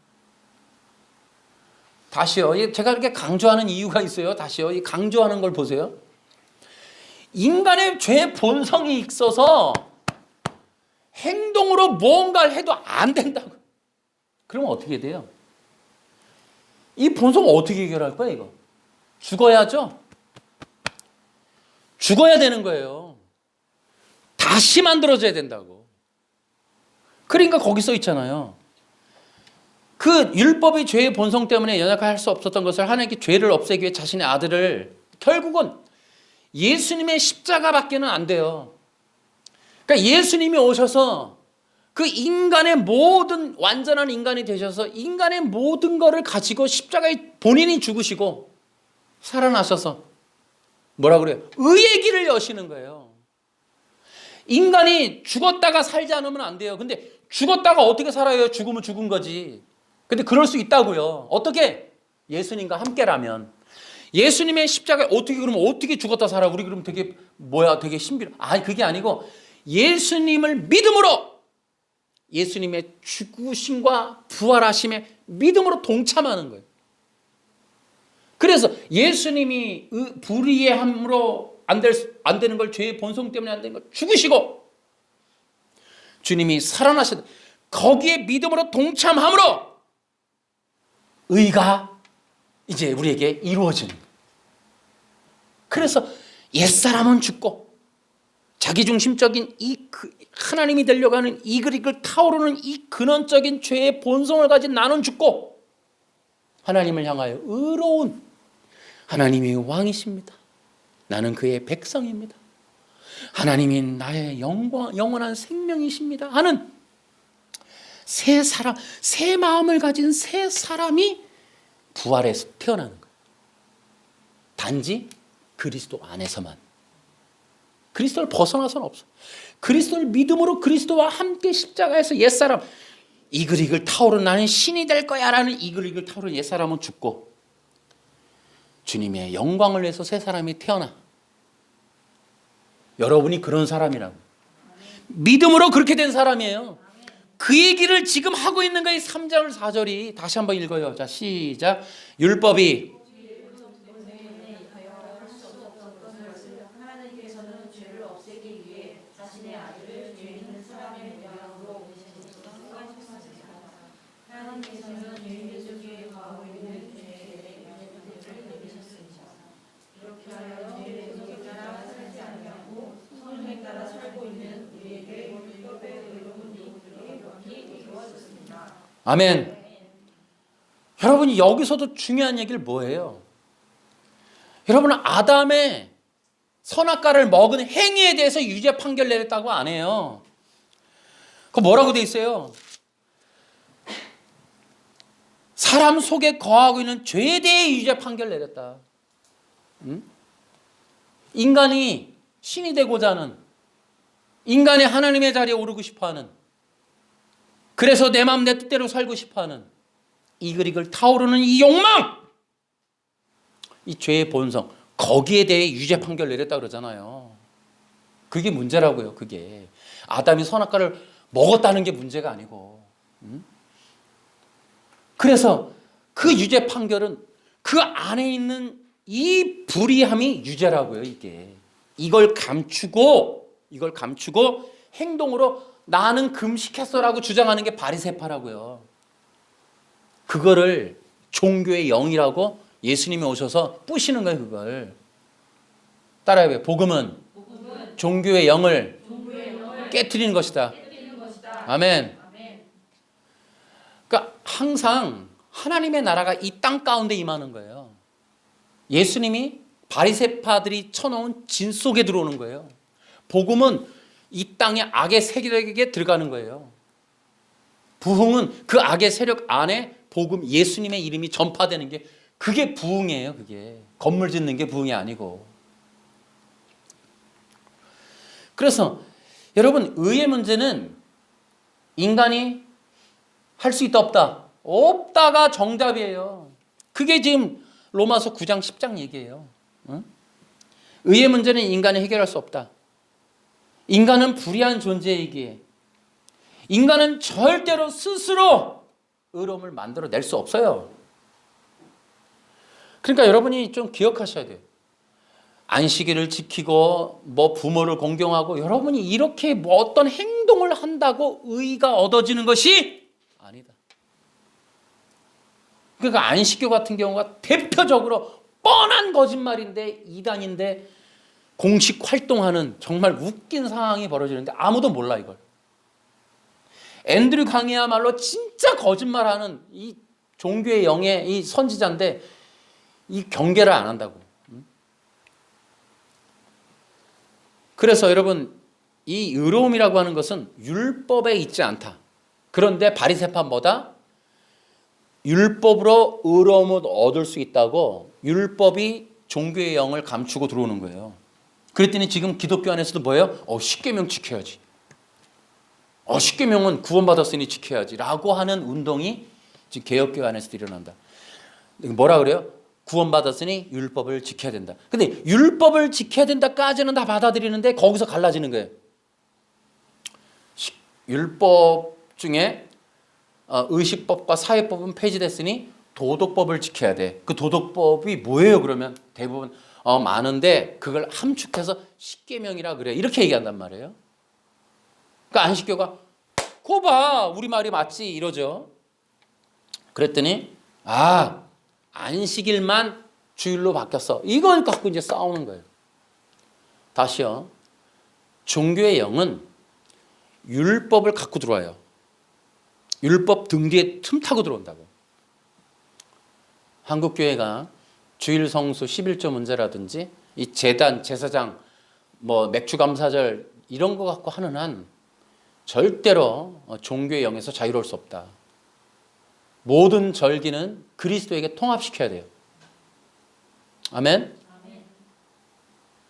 다시요. 제가 이렇게 강조하는 이유가 있어요. 다시요. 이 강조하는 걸 보세요. 인간의 죄 본성이 있어서 행동으로 무언가를 해도 안 된다고. 그러면 어떻게 돼요? 이 본성 어떻게 해결할 거야, 이거? 죽어야죠? 죽어야 되는 거예요. 다시 만들어져야 된다고. 그러니까 거기 써 있잖아요. 그 율법이 죄의 본성 때문에 연약할 수 없었던 것을 하나님께 죄를 없애기 위해 자신의 아들을 결국은 예수님의 십자가밖에는 안 돼요. 그러니까 예수님이 오셔서 그 인간의 모든 완전한 인간이 되셔서 인간의 모든 것을 가지고 십자가에 본인이 죽으시고 살아나셔서 뭐라 그래요? 의의 길을 여시는 거예요. 인간이 죽었다가 살지 않으면 안 돼요. 근데 죽었다가 어떻게 살아요? 죽으면 죽은 거지. 근데 그럴 수 있다고요. 어떻게? 예수님과 함께라면. 예수님의 십자가에 어떻게 죽었다 살아? 우리 그럼 되게 되게 신비로. 그게 아니고 예수님을 믿음으로 예수님의 죽으심과 부활하심에 믿음으로 동참하는 거예요. 그래서 예수님이 불의함으로 안 되는 걸, 죄의 본성 때문에 안 되는 걸 죽으시고 주님이 살아나셨다. 거기에 믿음으로 동참함으로 의가 이제 우리에게 이루어지는 거예요. 그래서 옛사람은 죽고 자기중심적인 하나님이 되려고 하는 이글이글 타오르는 이 근원적인 죄의 본성을 가진 나는 죽고 하나님을 향하여 의로운 하나님이 왕이십니다. 나는 그의 백성입니다. 하나님이 나의 영원한 생명이십니다 하는 새 사람, 새 마음을 가진 새 사람이 부활해서 태어나는 거예요. 단지 그리스도 안에서만. 그리스도를 벗어나서는 없어. 그리스도를 믿음으로 그리스도와 함께 십자가에서 옛사람, 이글이글 타오르는 나는 신이 될 거야 라는 이글이글 타오르는 옛사람은 죽고 주님의 영광을 위해서 새 사람이 태어나. 여러분이 그런 사람이라고. 믿음으로 그렇게 된 사람이에요. 그 얘기를 지금 하고 있는 거예요. 3절 4절이 다시 한번 읽어요. 자, 시작. 율법이 아멘. 여러분이 여기서도 중요한 얘기를 뭐예요? 여러분은 아담의 선악과를 먹은 행위에 대해서 유죄 판결 내렸다고 안 해요. 그 뭐라고 돼 있어요? 사람 속에 거하고 있는 죄에 대해 유죄 판결 내렸다. 인간이 신이 되고자 하는, 인간이 하나님의 자리에 오르고 싶어하는, 그래서 내 마음 내 뜻대로 살고 싶어하는 이글이글 타오르는 이 욕망, 이 죄의 본성, 거기에 대해 유죄 판결 내렸다 그러잖아요. 그게 문제라고요. 그게 아담이 선악과를 먹었다는 게 문제가 아니고, 그래서 그 유죄 판결은 그 안에 있는 이 불의함이 유죄라고요. 이걸 감추고 행동으로 나는 금식했어라고 주장하는 게 바리새파라고요. 그거를 종교의 영이라고 예수님이 오셔서 뿌시는 거예요. 그걸 따라해봐요. 복음은 종교의 영을 깨트리는 것이다. 아멘. 그러니까 항상 하나님의 나라가 이 땅 가운데 임하는 거예요. 예수님이 바리새파들이 쳐놓은 진 속에 들어오는 거예요. 복음은 이 땅의 악의 세력에게 들어가는 거예요. 부흥은 그 악의 세력 안에 복음, 예수님의 이름이 전파되는 게, 그게 부흥이에요. 그게 건물 짓는 게 부흥이 아니고. 그래서 여러분, 의의 문제는 인간이 할 수 있다 없다, 없다가 정답이에요. 그게 지금 로마서 9장 10장 얘기예요. 의의 문제는 인간이 해결할 수 없다. 인간은 불의한 존재이기에 인간은 절대로 스스로 의로움을 만들어낼 수 없어요. 그러니까 여러분이 좀 기억하셔야 돼요. 안식일을 지키고 부모를 공경하고 여러분이 이렇게 어떤 행동을 한다고 의가 얻어지는 것이 아니다. 그러니까 안식교 같은 경우가 대표적으로 뻔한 거짓말인데, 이단인데 공식 활동하는 정말 웃긴 상황이 벌어지는데 아무도 몰라 이걸. 앤드류 강이야말로 진짜 거짓말하는 이 종교의 영의 이 선지자인데 이 경계를 안 한다고. 그래서 여러분, 이 의로움이라고 하는 것은 율법에 있지 않다. 그런데 바리새파보다 율법으로 의로움을 얻을 수 있다고 율법이 종교의 영을 감추고 들어오는 거예요. 그랬더니 지금 기독교 안에서도 뭐예요? 십계명 지켜야지. 십계명은 구원받았으니 지켜야지 라고 하는 운동이 지금 개혁교회 안에서도 일어난다. 뭐라 그래요? 구원받았으니 율법을 지켜야 된다. 근데 율법을 지켜야 된다까지는 다 받아들이는데 거기서 갈라지는 거예요. 율법 중에 의식법과 사회법은 폐지됐으니 도덕법을 지켜야 돼. 그 도덕법이 뭐예요? 그러면 대부분 많은데 그걸 함축해서 십계명이라 그래. 이렇게 얘기한단 말이에요. 그러니까 안식교가 거 봐, 우리 말이 맞지 이러죠. 그랬더니 안식일만 주일로 바뀌었어. 이걸 갖고 이제 싸우는 거예요. 다시요. 종교의 영은 율법을 갖고 들어와요. 율법 등 뒤에 틈 타고 들어온다고. 한국교회가 주일 성수 11조 문제라든지 이 제단, 제사장, 맥주 감사절 이런 거 갖고 하는 한 절대로 종교의 영에서 자유로울 수 없다. 모든 절기는 그리스도에게 통합시켜야 돼요. 아멘?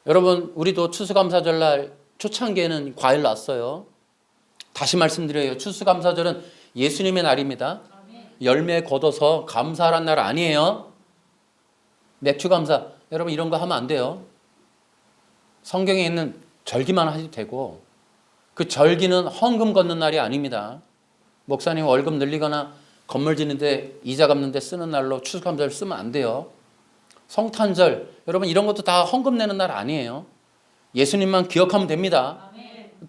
여러분, 우리도 추수감사절날 초창기에는 과일 났어요. 다시 말씀드려요. 추수감사절은 예수님의 날입니다. 열매 걷어서 감사하는 날 아니에요. 맥주감사, 여러분 이런 거 하면 안 돼요. 성경에 있는 절기만 하셔도 되고, 그 절기는 헌금 걷는 날이 아닙니다. 목사님 월급 늘리거나 건물 짓는데 이자 갚는데 쓰는 날로 추수감사를 쓰면 안 돼요. 성탄절, 여러분 이런 것도 다 헌금 내는 날 아니에요. 예수님만 기억하면 됩니다.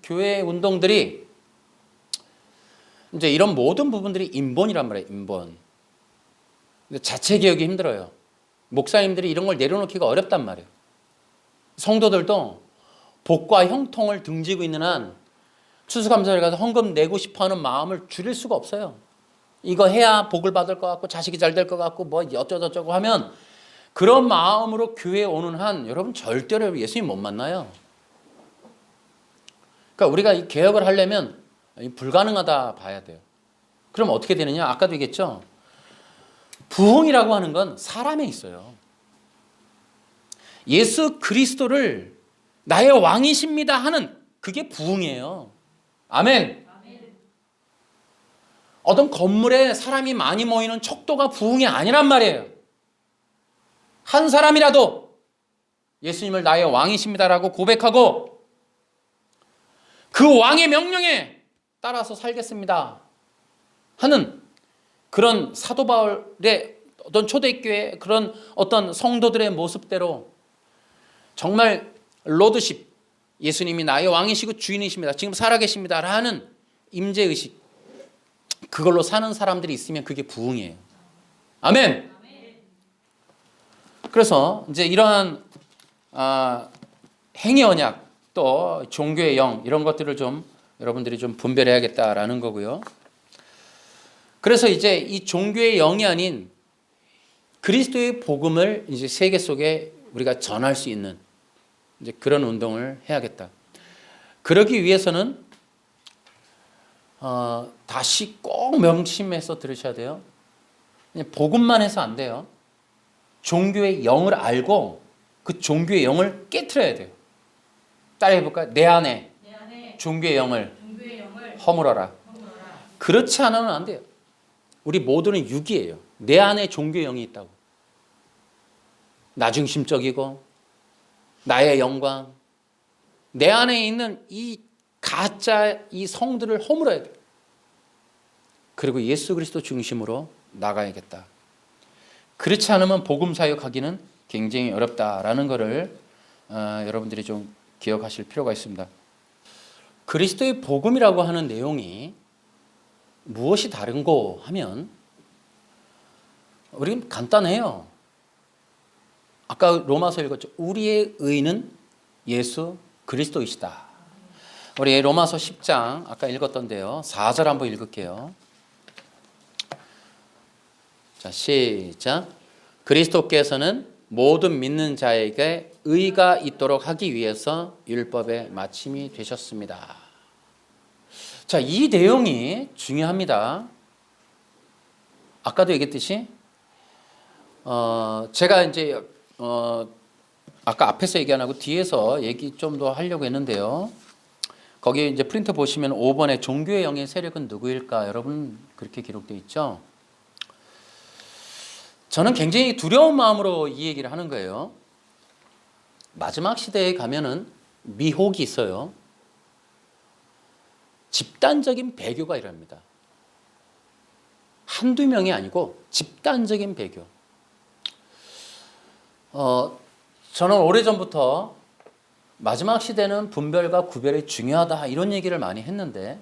교회 운동들이 이제 이런 모든 부분들이 인본이란 말이에요. 인본. 근데 자체 개혁이 힘들어요. 목사님들이 이런 걸 내려놓기가 어렵단 말이에요. 성도들도 복과 형통을 등지고 있는 한 추수감사를 가서 헌금 내고 싶어하는 마음을 줄일 수가 없어요. 이거 해야 복을 받을 것 같고 자식이 잘 될 것 같고 어쩌고저쩌고 하면 그런 마음으로 교회에 오는 한 여러분 절대로 예수님 못 만나요. 그러니까 우리가 이 개혁을 하려면 불가능하다 봐야 돼요. 그럼 어떻게 되느냐? 아까도 얘기했죠. 부흥이라고 하는 건 사람에 있어요. 예수 그리스도를 나의 왕이십니다 하는 그게 부흥이에요. 아멘. 어떤 건물에 사람이 많이 모이는 척도가 부흥이 아니란 말이에요. 한 사람이라도 예수님을 나의 왕이십니다라고 고백하고 그 왕의 명령에 따라서 살겠습니다 하는 그런 사도 바울의 어떤 초대교회 그런 어떤 성도들의 모습대로 정말 로드십, 예수님이 나의 왕이시고 주인이십니다, 지금 살아계십니다 라는 임재의식, 그걸로 사는 사람들이 있으면 그게 부흥이에요. 아멘. 그래서 이제 이러한 행위 언약 또 종교의 영 이런 것들을 좀 여러분들이 좀 분별해야겠다라는 거고요. 그래서 이제 이 종교의 영이 아닌 그리스도의 복음을 이제 세계 속에 우리가 전할 수 있는 이제 그런 운동을 해야겠다. 그러기 위해서는 다시 꼭 명심해서 들으셔야 돼요. 그냥 복음만 해서 안 돼요. 종교의 영을 알고 그 종교의 영을 깨트려야 돼요. 따라해 볼까요? 내 안에 종교의 영을 허물어라. 그렇지 않으면 안 돼요. 우리 모두는 육이에요. 내 안에 종교의 영이 있다고. 나중심적이고 나의 영광, 내 안에 있는 이 가짜 이 성들을 허물어야 돼요. 그리고 예수 그리스도 중심으로 나가야겠다. 그렇지 않으면 복음 사역하기는 굉장히 어렵다라는 것을 여러분들이 좀 기억하실 필요가 있습니다. 그리스도의 복음이라고 하는 내용이 무엇이 다른고 하면 우리는 간단해요. 아까 로마서 읽었죠. 우리의 의는 예수 그리스도이시다. 우리 로마서 10장 아까 읽었던데요. 4절 한번 읽을게요. 자, 시작. 그리스도께서는 모든 믿는 자에게 의가 있도록 하기 위해서 율법의 마침이 되셨습니다. 자, 이 내용이 중요합니다. 아까도 얘기했듯이 제가 이제 아까 앞에서 얘기 안 하고 뒤에서 얘기 좀 더 하려고 했는데요. 거기 이제 프린트 보시면 5번에 종교의 영의 세력은 누구일까? 여러분 그렇게 기록되어 있죠. 저는 굉장히 두려운 마음으로 이 얘기를 하는 거예요. 마지막 시대에 가면은 미혹이 있어요. 집단적인 배교가 일어납니다. 한두 명이 아니고 집단적인 배교. 저는 오래전부터 마지막 시대는 분별과 구별이 중요하다 이런 얘기를 많이 했는데,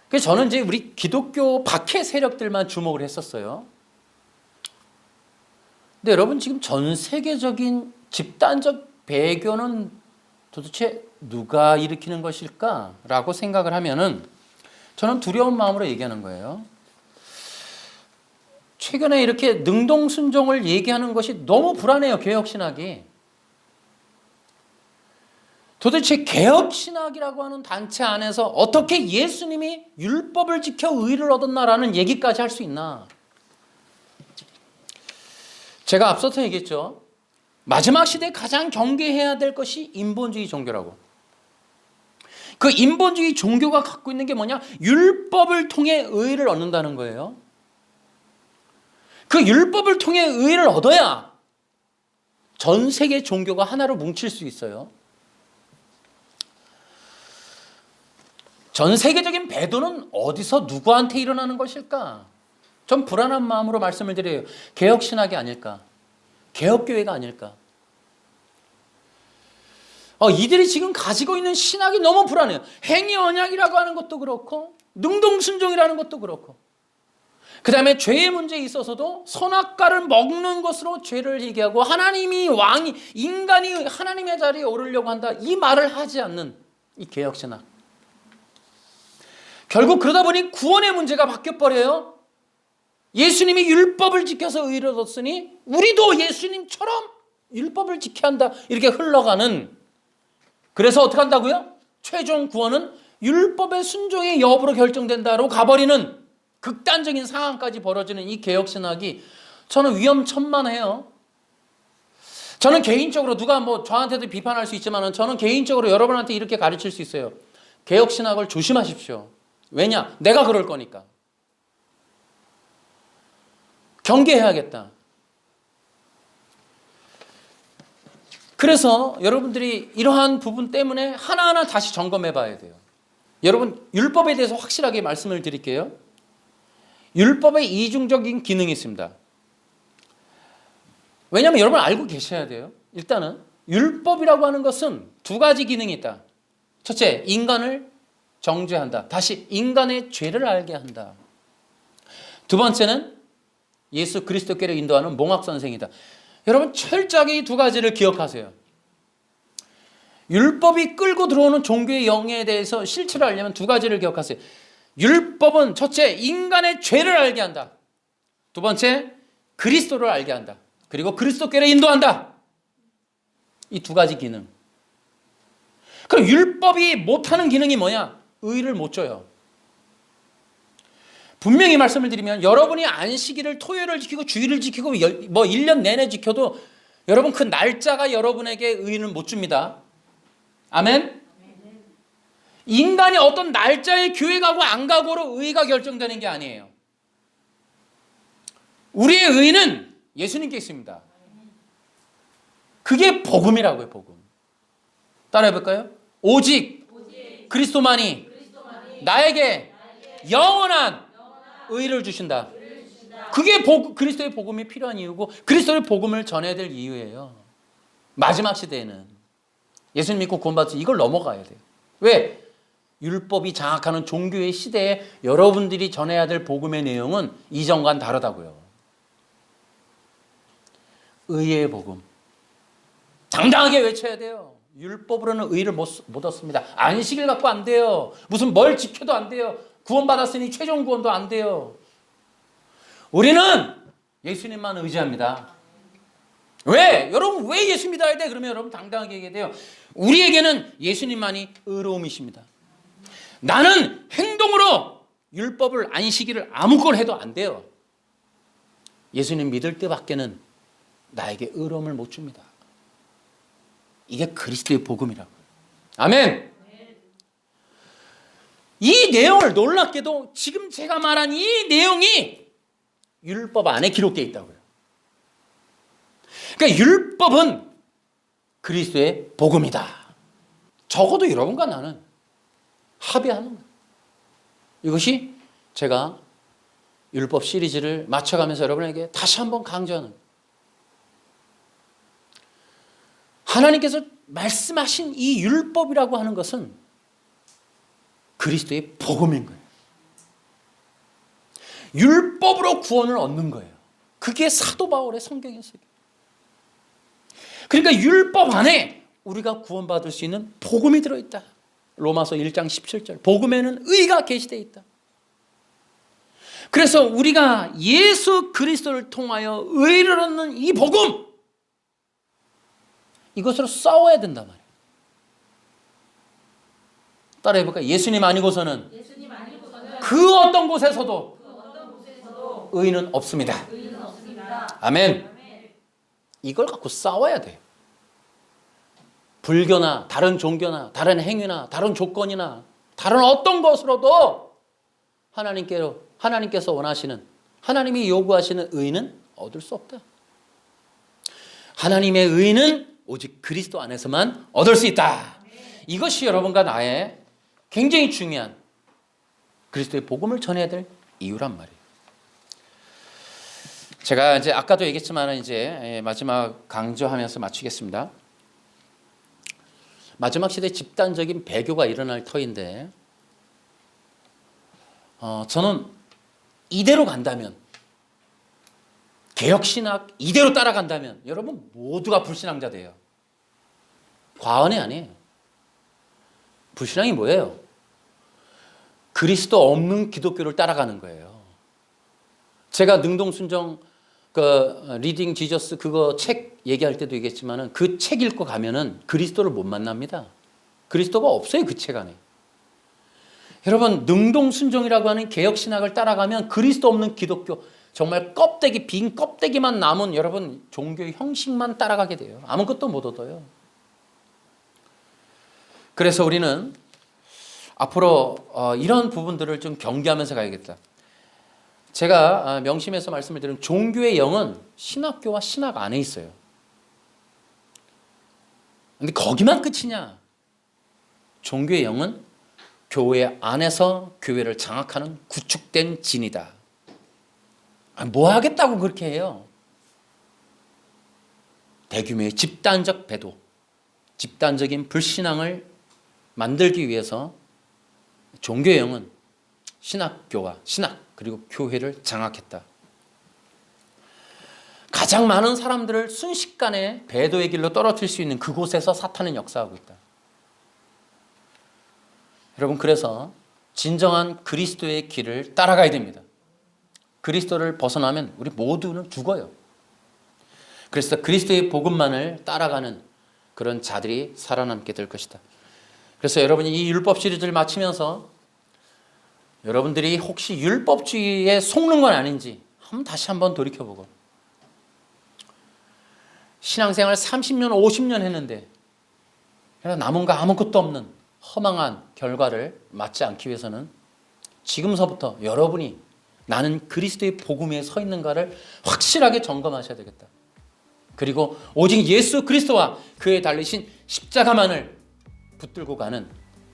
그래서 저는 이제 우리 기독교 박해 세력들만 주목을 했었어요. 근데 여러분, 지금 전 세계적인 집단적 배교는 도대체 누가 일으키는 것일까라고 생각을 하면은 저는 두려운 마음으로 얘기하는 거예요. 최근에 이렇게 능동순종을 얘기하는 것이 너무 불안해요. 개혁신학이. 도대체 개혁신학이라고 하는 단체 안에서 어떻게 예수님이 율법을 지켜 의를 얻었나라는 얘기까지 할 수 있나. 제가 앞서서 얘기했죠. 마지막 시대에 가장 경계해야 될 것이 인본주의 종교라고. 그 인본주의 종교가 갖고 있는 게 뭐냐? 율법을 통해 의를 얻는다는 거예요. 그 율법을 통해 의를 얻어야 전 세계 종교가 하나로 뭉칠 수 있어요. 전 세계적인 배도는 어디서 누구한테 일어나는 것일까? 좀 불안한 마음으로 말씀을 드려요. 개혁신학이 아닐까? 개혁교회가 아닐까? 이들이 지금 가지고 있는 신학이 너무 불안해요. 행위언약이라고 하는 것도 그렇고 능동순종이라는 것도 그렇고, 그 다음에 죄의 문제에 있어서도 선악과를 먹는 것으로 죄를 얘기하고 하나님이 왕이, 인간이 하나님의 자리에 오르려고 한다, 이 말을 하지 않는 이 개혁신학. 결국 그러다 보니 구원의 문제가 바뀌어버려요. 예수님이 율법을 지켜서 의를 얻었으니 우리도 예수님처럼 율법을 지켜야 한다, 이렇게 흘러가는. 그래서 어떻게 한다고요? 최종 구원은 율법의 순종의 여부로 결정된다로 가버리는 극단적인 상황까지 벌어지는 이 개혁신학이 저는 위험천만해요. 저는 개인적으로, 누가 저한테도 비판할 수 있지만 저는 개인적으로 여러분한테 이렇게 가르칠 수 있어요. 개혁신학을 조심하십시오. 왜냐? 내가 그럴 거니까. 경계해야겠다. 그래서 여러분들이 이러한 부분 때문에 하나하나 다시 점검해 봐야 돼요. 여러분, 율법에 대해서 확실하게 말씀을 드릴게요. 율법에 이중적인 기능이 있습니다. 왜냐하면 여러분 알고 계셔야 돼요. 일단은 율법이라고 하는 것은 두 가지 기능이 있다. 첫째, 인간을 정죄한다. 다시 인간의 죄를 알게 한다. 두 번째는 예수 그리스도께로 인도하는 몽학선생이다. 여러분 철저하게 이 두 가지를 기억하세요. 율법이 끌고 들어오는 종교의 영에 대해서 실체를 알려면 두 가지를 기억하세요. 율법은 첫째, 인간의 죄를 알게 한다. 두 번째, 그리스도를 알게 한다. 그리고 그리스도께로 인도한다. 이 두 가지 기능. 그럼 율법이 못하는 기능이 뭐냐? 의를 못 줘요. 분명히 말씀을 드리면 여러분이 안식일을, 토요일을 지키고 주일을 지키고 1년 내내 지켜도 여러분 그 날짜가 여러분에게 의는 못 줍니다. 아멘? 인간이 어떤 날짜에 교회 가고 안 가고로 의가 결정되는 게 아니에요. 우리의 의는 예수님께 있습니다. 그게 복음이라고요, 복음. 따라해 볼까요? 오직 그리스도만이 나에게 영원한 의를 주신다. 그게 그리스도의 복음이 필요한 이유고 그리스도의 복음을 전해야 될 이유예요. 마지막 시대에는 예수님 믿고 구원받아서 이걸 넘어가야 돼요. 왜? 율법이 장악하는 종교의 시대에 여러분들이 전해야 될 복음의 내용은 이전과는 다르다고요. 의의 복음. 당당하게 외쳐야 돼요. 율법으로는 의를 못 얻습니다. 안식일 갖고 안 돼요. 무슨 뭘 지켜도 안 돼요. 구원받았으니 최종 구원도 안 돼요. 우리는 예수님만 의지합니다. 왜? 여러분 왜 예수 믿어야 돼? 그러면 여러분 당당하게 얘기해야 돼요. 우리에게는 예수님만이 의로움이십니다. 나는 행동으로 율법을, 안식일을 아무걸 해도 안 돼요. 예수님 믿을 때밖에는 나에게 의로움을 못 줍니다. 이게 그리스도의 복음이라고요. 아멘. 이 내용을 놀랍게도 지금 제가 말한 이 내용이 율법 안에 기록되어 있다고요. 그러니까 율법은 그리스도의 복음이다. 적어도 여러분과 나는 합의하는 거예요. 이것이 제가 율법 시리즈를 맞춰가면서 여러분에게 다시 한번 강조하는, 하나님께서 말씀하신 이 율법이라고 하는 것은 그리스도의 복음인 거예요. 율법으로 구원을 얻는 거예요. 그게 사도 바울의 성경 해석이에요. 그러니까 율법 안에 우리가 구원받을 수 있는 복음이 들어있다. 로마서 1장 17절, 복음에는 의가 계시되어 있다. 그래서 우리가 예수 그리스도를 통하여 의를 얻는 이 복음, 이것으로 싸워야 된단 말이에요. 따라해볼까요? 예수님 아니고서는 그 어떤 곳에서도 의는 없습니다. 아멘. 이걸 갖고 싸워야 돼요. 불교나 다른 종교나 다른 행위나 다른 조건이나 다른 어떤 것으로도 하나님께서 원하시는, 하나님이 요구하시는 의는 얻을 수 없다. 하나님의 의는 오직 그리스도 안에서만 얻을 수 있다. 이것이 여러분과 나의 굉장히 중요한 그리스도의 복음을 전해야 될 이유란 말이에요. 제가 이제 아까도 얘기했지만 이제 마지막 강조하면서 마치겠습니다. 마지막 시대 집단적인 배교가 일어날 터인데, 저는 이대로 간다면, 개혁신학 이대로 따라간다면 여러분 모두가 불신앙자 돼요. 과언이 아니에요. 불신앙이 뭐예요? 그리스도 없는 기독교를 따라가는 거예요. 제가 능동순종 리딩 지저스 그거 책 얘기할 때도 얘기했지만은 그 책 읽고 가면은 그리스도를 못 만납니다. 그리스도가 없어요, 그 책 안에. 여러분, 능동순종이라고 하는 개혁신학을 따라가면 그리스도 없는 기독교, 정말 껍데기, 빈 껍데기만 남은 여러분 종교의 형식만 따라가게 돼요. 아무것도 못 얻어요. 그래서 우리는 앞으로 이런 부분들을 좀 경계하면서 가야겠다. 제가 명심해서 말씀을 드리면 종교의 영은 신학교와 신학 안에 있어요. 근데 거기만 끝이냐? 종교의 영은 교회 안에서 교회를 장악하는 구축된 진이다. 뭐 하겠다고 그렇게 해요? 대규모의 집단적 배도, 집단적인 불신앙을 만들기 위해서 종교의 영은 신학교와 신학 그리고 교회를 장악했다. 가장 많은 사람들을 순식간에 배도의 길로 떨어뜨릴 수 있는 그곳에서 사탄은 역사하고 있다. 여러분, 그래서 진정한 그리스도의 길을 따라가야 됩니다. 그리스도를 벗어나면 우리 모두는 죽어요. 그래서 그리스도의 복음만을 따라가는 그런 자들이 살아남게 될 것이다. 그래서 여러분이 이 율법 시리즈를 마치면서 여러분들이 혹시 율법주의에 속는 건 아닌지 다시 한번 돌이켜보고, 신앙생활 30년, 50년 했는데 남은 거 아무것도 없는 허망한 결과를 맞지 않기 위해서는 지금서부터 여러분이 나는 그리스도의 복음 위에 서 있는가를 확실하게 점검하셔야 되겠다. 그리고 오직 예수 그리스도와 그에 달리신 십자가만을 붙들고 가는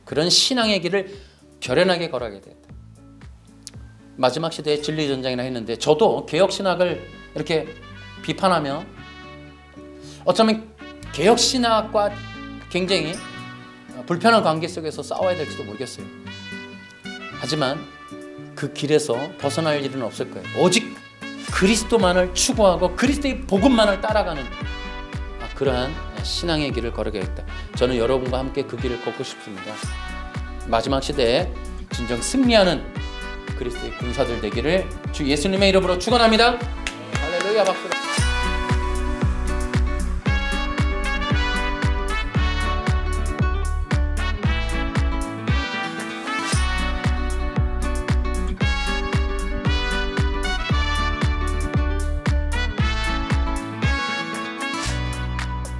그런 신앙의 길을 결연하게 걸어가야 되겠다. 마지막 시대의 진리전쟁이나 했는데 저도 개혁신학을 이렇게 비판하며 어쩌면 개혁신학과 굉장히 불편한 관계 속에서 싸워야 될지도 모르겠어요. 하지만 그 길에서 벗어날 일은 없을 거예요. 오직 그리스도만을 추구하고 그리스도의 복음만을 따라가는 그러한 신앙의 길을 걸어가겠다. 저는 여러분과 함께 그 길을 걷고 싶습니다. 마지막 시대에 진정 승리하는 그리스도의 군사들 되기를 주 예수님의 이름으로 축원합니다. 할렐루야, 박수.